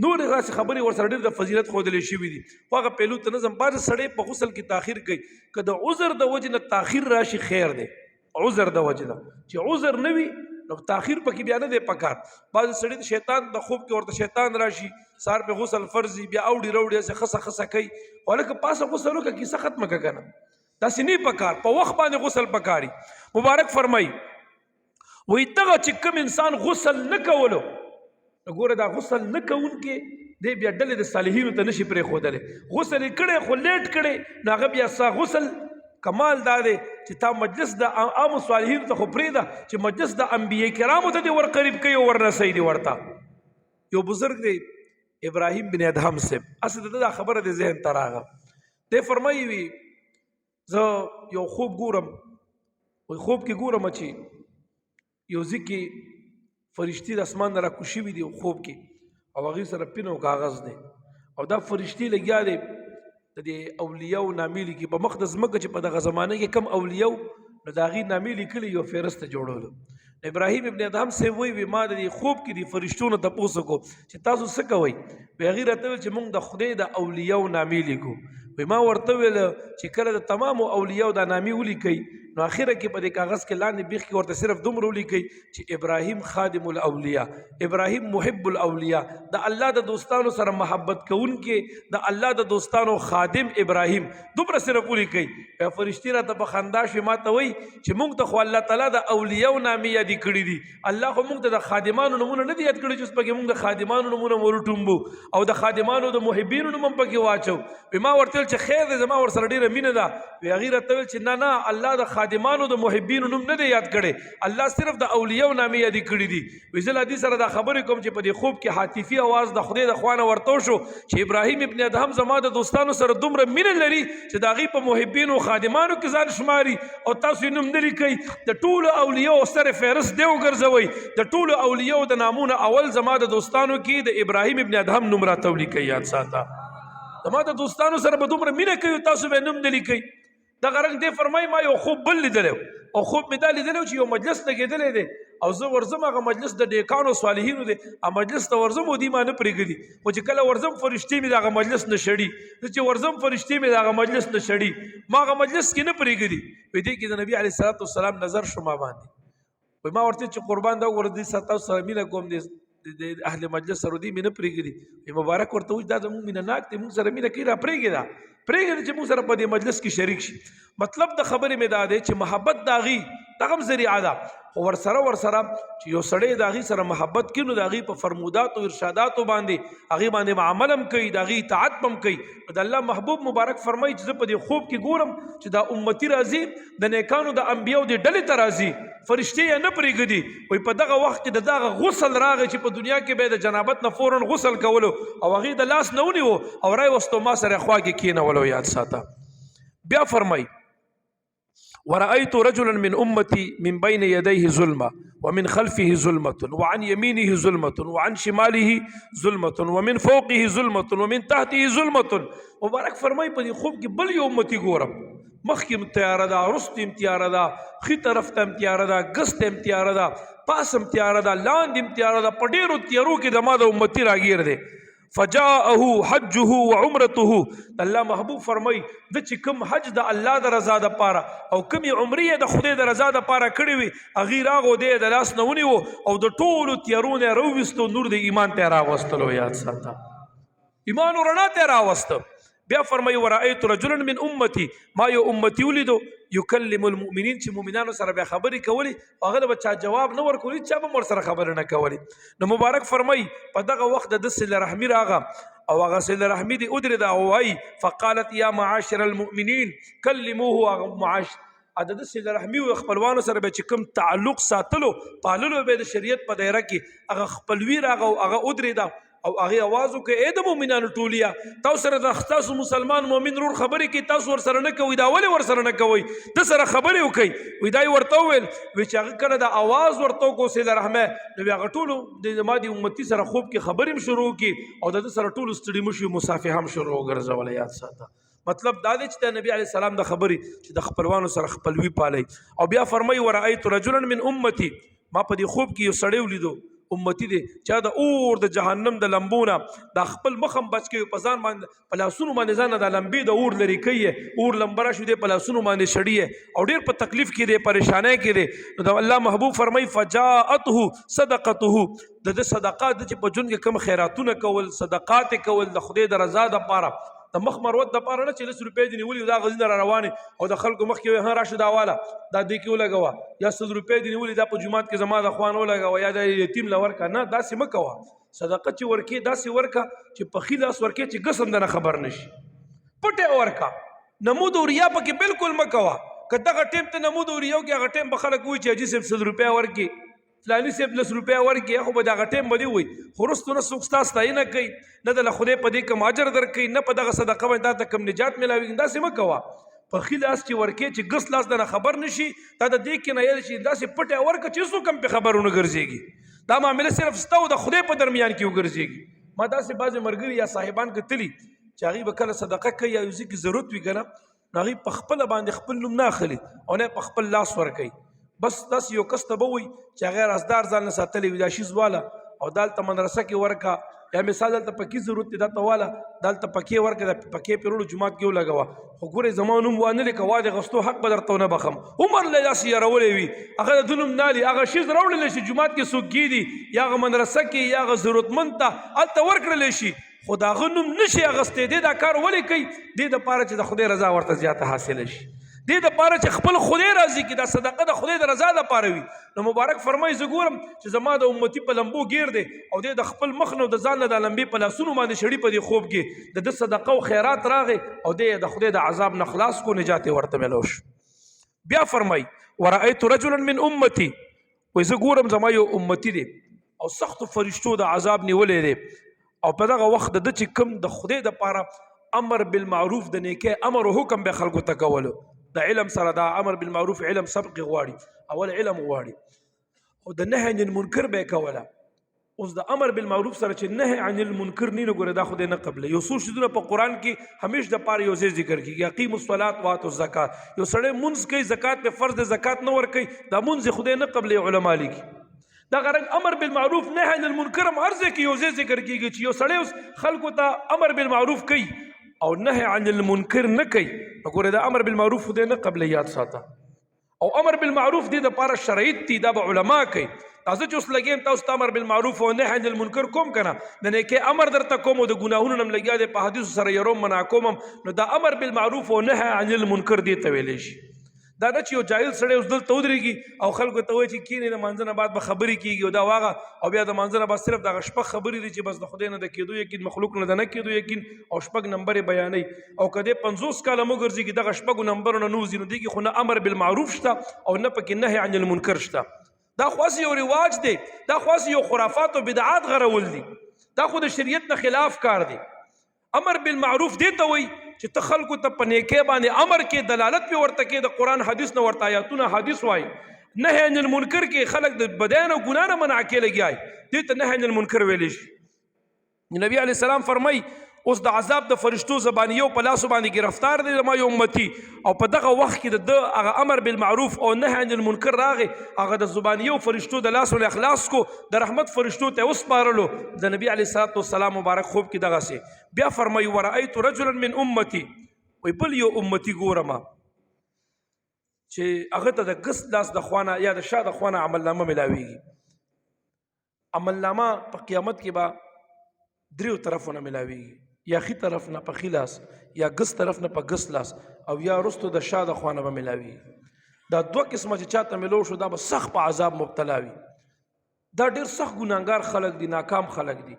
نور داسې خبرې ورسره ډېر د فضیلت ښودلې شوي دي. خو هغه پهلو ته نظم. بعضې سړی په غسل کې تاخیر کوي، که د عذر د وجې نه تاخیر راشي خیر دی، عذر د وجې نه. چې عذر نه وي نو تاخیر پکې بیا نه دی پکار. بعضې سړي د شیطان د خوب کې ورته شیطان راشي، سار په غسل فرض بیا اوړي روړي هسې خسه کوي، ولکه پاسه غسل وکړه کیسه ختمه که که نه. داسې نه پکار، په وخت باندې غسل پکاري. مبارک فرمایي وایي دغه چې کوم انسان غسل نه کولو، ګوره دا غسل نه کوونکې دی بیا ډلې د صالحینو ته نشي پرېښودلی. غسل یې کړی خو لیټ کړی نو هغه بیا سا غسل کمال دا دی چې تا مجلس د عامو صالحینو ته خو پرېږده چې مجلس د انبیاء کرامو ته دې ورقریب کوي او ورنسوي دې ورته. یو بزرګ دی ابراهیم بن ادهم صاحب، هسې د دا خبره د ذهن ته راغله. دی فرمایي وي زه یو خوب ګورم، وایي خوب کې ګورم چې یو ځای کې فرشتي د اسمان نه راکوز شوي دي خوب کې او هغې سره پین او کاغذ دی او دا فرشتي لګیا دی د دې اولیاو نامې لیکي. په مخ د ځمکه چې په دغه زمانه کې کم اولیاو نو د هغې نامې لیکلي یو فهرسته جوړولو. ابراهیم ابن ادهم صاحب وایي ما د دې خوب کې د فرشتو نه تپوس وکړو چې تاسو څه کوئ؟ وایي هغې راته ویل چې موږ د خدای د اولیاو نامې لیکو. وایي ما ورته ویل چې کله د تمامو اولیاو دا نامې ولیکئ نو اخره کې په دې کاغذ کې لاندې بیخ کې ورته صرف دومره ولیکئ چې ابراهیم خادم الاولیاء، ابراهیم محب الاولیاء، د الله د دوستانو سره محبت کوونکې، د الله د دوستانو خادم ابراهیم، دومره صرف ولیکئ. فرشتي راته په خندا شوې ما ته وایي چې موږ ته خو الله تعالی د اولیاو نامې یادې کړي دي، الله خو موږ ته د خادمانو نومونه نه دي یاد کړي چې اوس پکې موږ د خادمانو نومونه ورټومبو او د خادمانو د محبینو نوم هم پکې واچو. ما ورته ویل چې خیر دی زما ورسره ډېره مینه ده. هغې راته ویل چې نه الله د خادمانو د محبینو نوم نه دی یاد کړی، الله صرف د اولیاو نامې یادې کړي دي. وایي زه له دې سره دا خبرې کوم چې په دې خوب کې حاطفي اواز د خدای د خوا نه ورته شو چې ابراهیم ابن ادهم زما د دوستانو سره دومره مینه لري چې د هغې په محبینو خادمانو کې ځان شماري او تاسو یې نوم نه لیکئ. د ټولو اولیاو سره فهرست دی وګرځوئ، د ټولو اولیاو د نامونه اول زما د دوستانو کې د ابراهیم ابن ادهم نوم راته ولیکئ. یاد ساته. زما د دوستانو سره به دومره مینه کوي تاسو به نوم نه لیکئ. دغه رنګ دی فرمایي ما یو خوب بل لیدلی او خوب مې دا لیدلی چې یو مجلس لګېدلی دی او زه ورځم هغه مجلس د ډیکانو صالحینو دی، هغه مجلس ته ورځم او دوی ما نه پرېږدي، خو چې کله ورځم فرشتې مې د هغه مجلس نه شړي، زه چې ورځم فرشتې مې د هغه مجلس نه شړي، ما هغه مجلس کې نه پرېږدي. وایي دې کې د نبي علیه صلات وسلام نظر شو ما باندې. وایي ما ورته چې قربان دا وګوره دې سره تاسو سره مینه کوم د اهل مجلس سره دوی مې نه پرېږدي. مبارک ورته وایي دا زموږ مینه ناک دی، موږ سره مینه کوي را پرېږده چې موږ سره په دې مجلس کې شریک شي. مطلب د خبرې مې دا دی چې محبت د هغې دغه هم ذریعه ده، خو ورسره چې یو سړی د هغې سره محبت کړي نو د هغې په فرموداتو ارشاداتو باندې هغې باندې عمل هم کوي، د هغې اطاعت هم کوي. د الله محبوب مبارک فرمایي چې زه په دې خوب کې ګورم چې دا امتي راځي د نیکانو د انبیاو د ډلې ته راځي، فرشتې یې نه پرېږدي. وایي په دغه وخت کې د دغه غسل راغی چې په دنیا کې به د جنابت نه فوراً غسل کولو او هغې د لاس نه ونیو او رای وستو ما سره خوا کې کېنولو. یاد ساته. بیا فرمایي ورأيت رجلا من أمتي من بين يديه ظلمة ومن خلفه ظلمة وعن يمينه ظلمة وعن شماله ظلمة ومن فوقه ظلمة ومن تحته ظلمة. مبارک فرمایي په دې خوب کې بل یو امتي ګورم، مخکې هم تیاره ده، وروسته هم تیاره ده، ښي طرف ته هم تیاره ده، ګس ته هم تیاره ده، پاس هم تیاره ده، لاندې هم تیاره ده، په ډېرو تیارو کې د ما د امتي راګیر دی. فجاءه حجه وعمرته. الله محبوب فرمای د چې کوم حج د الله د رضا د پاره او کوم عمره د خدای د رضا د پاره کړی وي هغه راغو د لاس نه ونیو او د ټولو تیارونه راوستو، نور د ایمان ته راوستلو. یاد ساته. ایمان ورنا ته راوستو. بیا فرمایي ورأیت رجلا من امتی ما یو امتی ولیدو یکلم المؤمنین چې مؤمنانو سره بیا خبرې کولی هغه به چا جواب نه ورکولی چا به ورسره خبرې نه کولی نو مبارک فرمایي په دغه وخت د صله رحمي راغه او هغه صله رحمي دې ودرېده او وایي فقالت یا معاشر المؤمنین کلموه هغه د صله رحمي او خپلوانو سره به چې کوم تعلق ساتلو پاللو به د شریعت په دایره کې هغه خپلوي راغه او هغه ودرېده او هغه आवाज وکړي اې د مؤمنانو ټولیا تاسو سره د تاسو مسلمان مؤمن رور خبرې کوي تاسو ور سره نه کوي دا ولې ور سره نه کوي د سره خبرې وکړي وای دای ورته ویل وی چې هغه کله د आवाज ورته کو صله رحمه نو هغه ټولو د ما دي امتی سره خوب کې خبرې شروع کی او د سره ټولو ستړي مشي مصافحه هم شروع ګرځول یاد ساته مطلب دا دی چې نبی علی السلام د خبرې چې د خپلوانو سره خپلوي پالي او بیا فرمایي ورأیت رجلا من امتی ما په دې خوب کې یو سړی ولیدو امتی دی چا د اور د جهنم د لمبونه د خپل مخم بچ کې په ځان باندې په لاسونو باندې ځان د لمبې د اور لري کوي اور لمبره شو دی په لاسونو باندې شړی او ډیر په تکلیف کې دی پریشانای کې دی نو د الله محبوب فرمای فجاءته صدقته د صدقات چې په جون کې کم خیراتونه کول صدقات کول د خدای د رضا د پاره د مخ مروت د پاره نه چې 100 روپۍ دی نیولې دا غزنه را روانه او د خلکو مخ کې ها راشه دا والا دا دې کې ولګوا یا 100 روپۍ دی نیولې دا په جمعات کې زما د خوان ولګوا یا د یتیم لور کا نه داسې مکوا صدقه چې ورکی داسې ورکا چې په خلاص ورکی چې قسم نه خبر نشي پټه ورکا نمود وریا پکې بالکل مکوا کته ټیم ته نمود وریو کې هغه ټیم به خلک وای چې اجي 100 روپۍ ورکی فلانی سیب 100 روپۍ ورکی خو به دا غټیم بدی وای خرستو نه سوک تاسو نه کوي نه د خدای په دې کوم اجر درکې نه په دغه صدقه باندې دا کوم نجات ملاوي دا سم کوا په خلاص چې ورکی چې ګس لاس نه خبر نشي دا د دې کې نه یل شي دا سي پټه ورک چې سو کم په خبرونه ګرځيږي دا معاملې صرف ستو د خدای په درمیان کې وګرځيږي ما دا سي بعض مرګري یا صاحبان کتلی چې هغه به کله صدقه کوي یا یوزي کې ضرورت وي کنه هغه په خپل باندې خپل نوم نه اخلي او نه په خپل لاس ورکي بس داس یو کس ته بوي چې غیر ازدار ځان ساتلی وي دا شیز والا او دالته مدرسه کې ورکا یا مثال دلته پکې ضرورت دی دا والا دالته پکې ورکا د پکې پیرولو جمعات کې ولګوا خو ګوره زمانوم وانه لیکه واده غستو حق بدرته نه بخم عمر له داسې يرولې وي هغه دنوم نالي هغه شیز راوړل شي جمعات کې سوګي دي یا غ مدرسه کې یا غ ضرورتمند ته الته ورکړل شي خدا غنوم نشي اغستې دي دا کار ولې کوي دې د پاره چې د خدای رضا ورته زیاته حاصل شي دې د پاره چې خپل خدای راضي کی دا صدقه د خدای د رضا د پاره وي نو مبارک فرمایي زګورم چې زما د امتی په لمبو گیر دی او د خپل مخ نو د ځان د لمبي په لاسونو باندې شړی په دې خوب کې د صدقه او خیرات راغی او د خدای د عذاب نه خلاص کو نجات ورته ملوش بیا فرمایي ورأیت رجلا من امتی و زګورم زما یو امتی دی او سخت فرشتو د عذاب نیولې دی او په دغه وخت د چې کوم د خدای د پاره امر بالمعروف د نیکه امر او حکم به خلکو ته کولو دا علم سره دا امر بالمعروف علم سبق غواړي اول علم غواړي او د نهي عن المنکر به کوله اوس د امر بالمعروف سره چې نهي عن المنکر نه ګوره دا خدای نه قبل یو څو شذونه په قران کې همیش د پاره یو ذکر کیږي اقیم الصلاه واتو الزکات یو سړی منځ کوي زکات په فرض زکات نه ور کوي دا منځ خدای نه قبل علما لیکي دا غرض امر بالمعروف نهي عن المنکر مرزه کې یو ذکر کیږي چې یو سړی اوس خلکو ته امر بالمعروف کوي او نهي عن المنکر نه کوي وګوره دا امر بالمعروف خدای نه قبل یاد ساته او امر بالمعروف دي د پاره شرعیت دي دا علماء کوي تاسو چې اوس لګیم تاسو امر بالمعروف او نهي عن المنکر کوم کنه د نیکه امر درته کوم او د ګناهونو نم لګیا د په حدیث سره يروم منا کوم نو دا امر بالمعروف او نهي عن المنکر دي ته ویل شي دا نه چې یو جاهل سړی اوس دلته ودرېږي او خلکو ته وایي چې کینې د مانځه نه بعد به خبرې کېږي او دا واغه او بیا د مانځه نه بعد صرف دغه شپږ خبرې دي چې بس د خدای نه د کېدو یقین مخلوق نه د نه کېدو یقین او شپږ نمبر یې بیانوي او که دې 50 کاله وګرځېږي دغه شپږو نمبرونه نه وځي نو دې کې خو نه امر بالمعروف شته او نه پکې نهي عن المنکر شته دا خاص یو رواج دی دا خاص یو خرافات او بدعات غرول دي دا خو د شریعت نه خلاف کار دی امر بالمعروف دی ته وایي چې ته خلکو ته په نیکۍ باندې امر کې دلالت په ورته کې د قرآن حدیث نه ورته آیاتونه حدیث وایي نهي عن المنکر کې خلک د بدن او ګناه نه منع کې لګیای دې ته نهي عن المنکر ویل شي نبی علیہ السلام فرمای اوس د عذاب د فرشتو زبانیو په لاسو باندې گرفتار دي ما یو امتی او په دغه وخت کې د هغه امر بالمعروف او نهي عن المنکر راغی هغه د زبانیو فرشتو د لاسو له اخلاص کو د رحمت فرشتو ته اوس پارلو د نبی علیہ الصلوۃ والسلام مبارک خوب کې دغه سي بیا فرمایي ورأیت رجلا من امتی وی بل یو امتی ګورما چې هغه ته د ګس لاس د خوانه یا د شاده خوانه عمل نامه ملاويږي عمل نامه په قیامت کې با دریو طرفونه ملاويږي یا خي طرف نه په خي لاس یا ګس طرف نه په ګس لاس او یا رستو د شا د خوانه به ملاوي. دا دوه قسمه چې چاته ملو شو دا به سخت په عذاب مبتلا وي. دا ډېر سخت ګناهګار خلک دي، ناکام خلک دي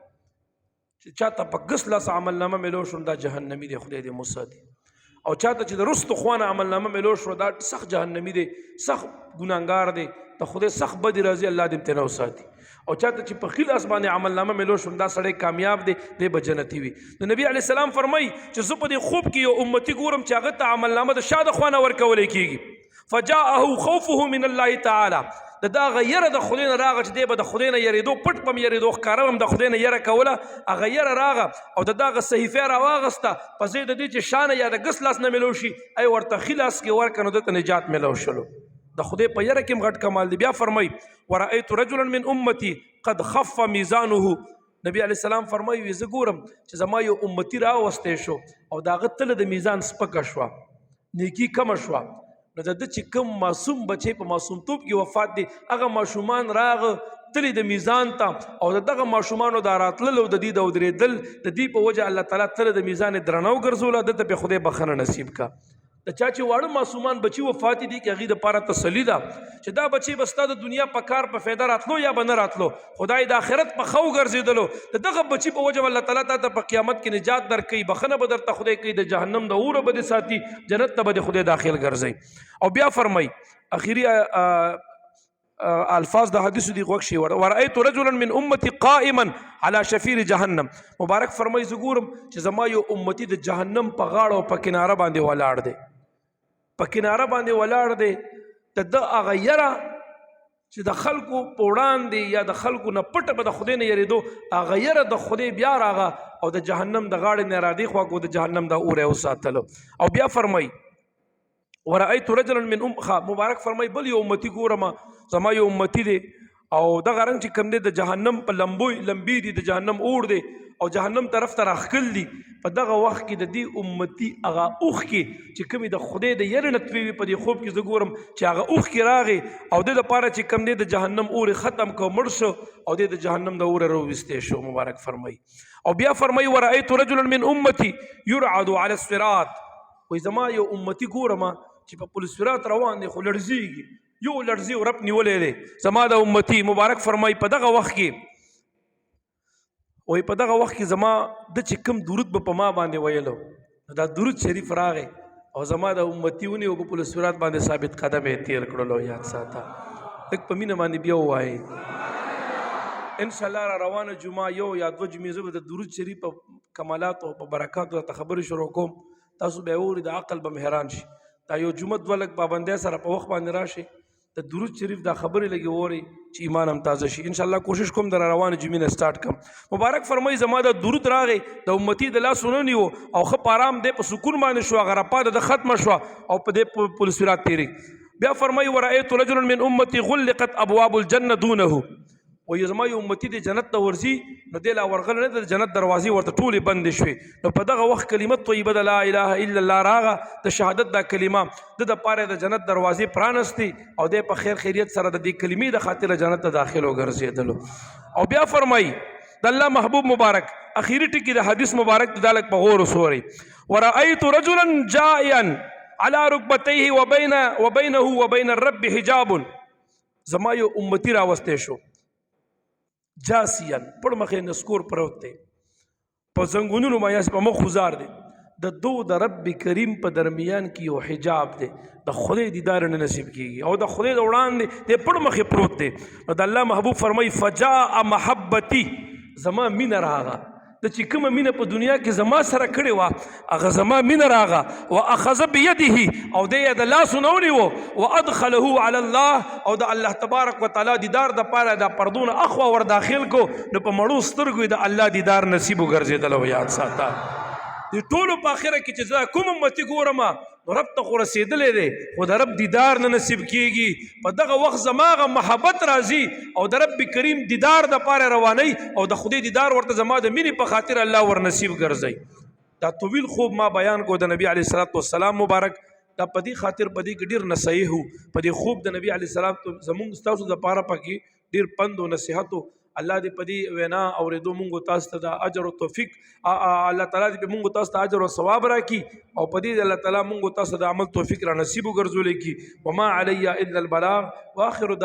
چې چاته په ګس لاس عمل نامه ملو شو دا جهنمي دی، خدای دې مساتي. او چاته چې د رستو خوانه عمل نامه ملو شو دا سخت جهنمي دی، سخت ګناهګار دی، د خدای سخت بدی راځي، الله دې امتناع وساتي. او چاته چې په خیل اسبانه عمل نامه ملو شو دا سړی کامیاب دی، دی به جنتی وي. نو نبی علیه السلام فرمایي چې زه په دې خوب کې یو امتي ګورم چې هغه ته عمل نامه د شا د خوانه ورکولی کېږي. فجاءه خوفه من الله تعالی، د دا غیره د خدای نه راغه چې دی به د خدای نه یریدو، پټ پم یریدو، ښکاره هم د خدای نه یره کوله، هغه یره راغه او د دغه صحیفه راواغسته په ځای د دې چې شانه یا د ګس لاس نه ملو شي ای ورته ښي لاس کې ورکړه، نو دته نجات ملو شلو. د خدای په یره کې هم غټ کمال دی. بیا فرمایي ورأیت رجلا من امتی قد خف میزانه، نبی علیه السلام فرمایي زه ګورم چې زما یو امتي راوستی شو او د هغه تله د میزان سپکه شوه، نیکي کمه شوه. نو د ده چې کوم معصوم بچی په معصومتوب کې وفات دی هغه ماشومان راغه تلي د میزان ته او د دغه ماشومانو دا راتلل او د دې د ودرېدل د دې په وجه الله تعالی تله د میزان درنه وګرځوله، دته به خدای بخښنه نصیب کا. د چا چې واړه معصومان بچي وفات دي کې هغې دپاره تسلي ده چې دا بچی به ستا د دنیا په کار په فایده راتلو یا به نه راتلو، خدای د آخرت په ښه وګرځېدلو، د دغه بچي په وجه الله تعالی تا ته په قیامت کې نجات درکوي، بخښنه به درته خدای کوي، د جهنم د اوره به دې ساتي، جنت ته به دې خدای داخل ګرځوي. او بیا فرمایي اخري الفاظ د حدیثو دی غوږ شي ورأیت رجلا من امتی قائما على شفیر جهنم، مبارک فرمایي زه ګورم چې زما یو امتي د جهنم په غاړه او په کناره باندې ولاړ دی، په کناره باندې ولاړ دی، د ده هغه یره چې د خلکو په وړاندې یا د خلکو نه پټه به د خدای نه یېرېدو، هغه یره د خدای بیا راغه او د جهنم د غاړې نه رادې خوا کو د جهنم د اوره وساتلو. او بیا فرمایي ورأیت رجلا من مبارک فرمایي بل یو امتي ګورم، زما یو امتي دی او دغه رنګ چې کوم دی د جهنم په لمبي دي، د جهنم اور دی او جهنم طرف ته راښکل دي. په دغه وخت کې د دې امتي هغه اوښ کې چې کومې د خدای د یرې نه تلوي وي په دې خوب کې زه ګورم چې هغه اوښ کې راغې او د دپاره چې کوم دی د جهنم اور ختم کو مړ شو او د جهنم د اوره راوویستی شو. مبارک فرمایي. او بیا فرمایي ورأیت رجلا من امتی یرعد علی الصراط، وایي زما یو امتي ګورم چې په پل صراط روان دی خو لړزېږي، یو لړزي او رب نیولی دی زما د امتي. مبارک فرمایي په دغه وخت کې وایي په دغه وخت کې زما د چې کوم درود به په ما باندې ویلو دا درود شریف راغی او زما د امتي ونیو په پل صراط باندې ثابت قدم یې تیر کړلو. یاد ساته لږ په مینه باندې بیا ووایي انشاءالله را روانه جمعه یو یا دوه جمعې زه به د درود شریف په کمالاتو په برکاتو ته خبرې شروع کوم، تاسو به یې اوري د عقل به حیران شي. دا یو جمعه دوه لږ پابندۍ سره په وخت باندې راشي د درود شریف دا خبرې لګي ووري چې ایمان هم تازه شي. انشاءالله کوشش کوم در روانه جمعې نه سټارټ کم. مبارک فرمایي زما د درود راغی د امتي د لاس ونیو او ښه په ارام دی په سکون باندې شوه، هغه رپا د ختمه شوه او په دې پل صراط تېري. بیا فرمایي ورأیت رجلا من امتي غلقت ابواب الجنه دونه، وایي زما یو امتي د جنت ته ورځي نو دی لا ورغلی نه د جنت دروازې ورته ټولې بندې شوې. نو په دغه وخت کلمه طیبه د لا اله الا الله راغه، د شهادت دا کلمه د دپاره د جنت دروازې پرانستې او دی په خیر خیریت سره د دې کلمې د خاطره جنت ته داخل وګرځېدلو. او بیا فرمایي د الله محبوب مبارک اخیری ټکي د حدیث مبارک د دالک په غور وسورئ ورأیت رجلا جائعا على ركبتيه وبينه وبين الرب حجاب، زما یو امتي راوستی شو جاسیان پړ مخې نسکور پروت دی په زنګونونو باندې په مخ خزار دی، د دو د رب کریم په درمیان کې یو حجاب دی، د خدای دیدار نه نصیب کیږي او د خدای د وړاندې دی پړ مخې پروت دی. نو د الله محبوب فرمایي فجاء محبتي، زما مینه راغه، د چې کومه مینه په دنیا کې زما سره کړې وه هغه زما مینه راغه. واخذ بيده او دی یې د لاسو نه ونیو وادخله على الله او د الله تبارک وتعالی دیدار دپاره دا پردونه اخوا ور داخل کو، نو په مړو سترګو د الله دیدار نصیب وګرځېدلو. یاد ساته د ټولو په آخره کې چې زه کوم امتي ګورم نو رب ته خو رسېدلی دی خو د رب دیدار نه نصیب کېږي. په دغه وخت زما هغه محبت راځي او د رب کریم دیدار دپاره روانوي او د خدای دیدار ورته زما د مینې په خاطر الله ور نصیب ګرځوي. دا طویل خوب ما بیان کو د نبی علیه الصلاة والسلام مبارک، دا په دې خاطر په دې کې ډېر نصیح و، په دې خوب د نبی علیه السلام زمونږ ستاسو دپاره پکې ډېر پند و نصیحت و. الله دې په دې وینا اورېدو مونږ تاسو ته د اجر او توفیق الله تعالی دې مونږ تاسو ته اجر او ثواب راکړي او په دې الله تعالی مونږ تاسو د عمل توفیق را نصیب وګرځولې کی وما علی الا البلاغ واخر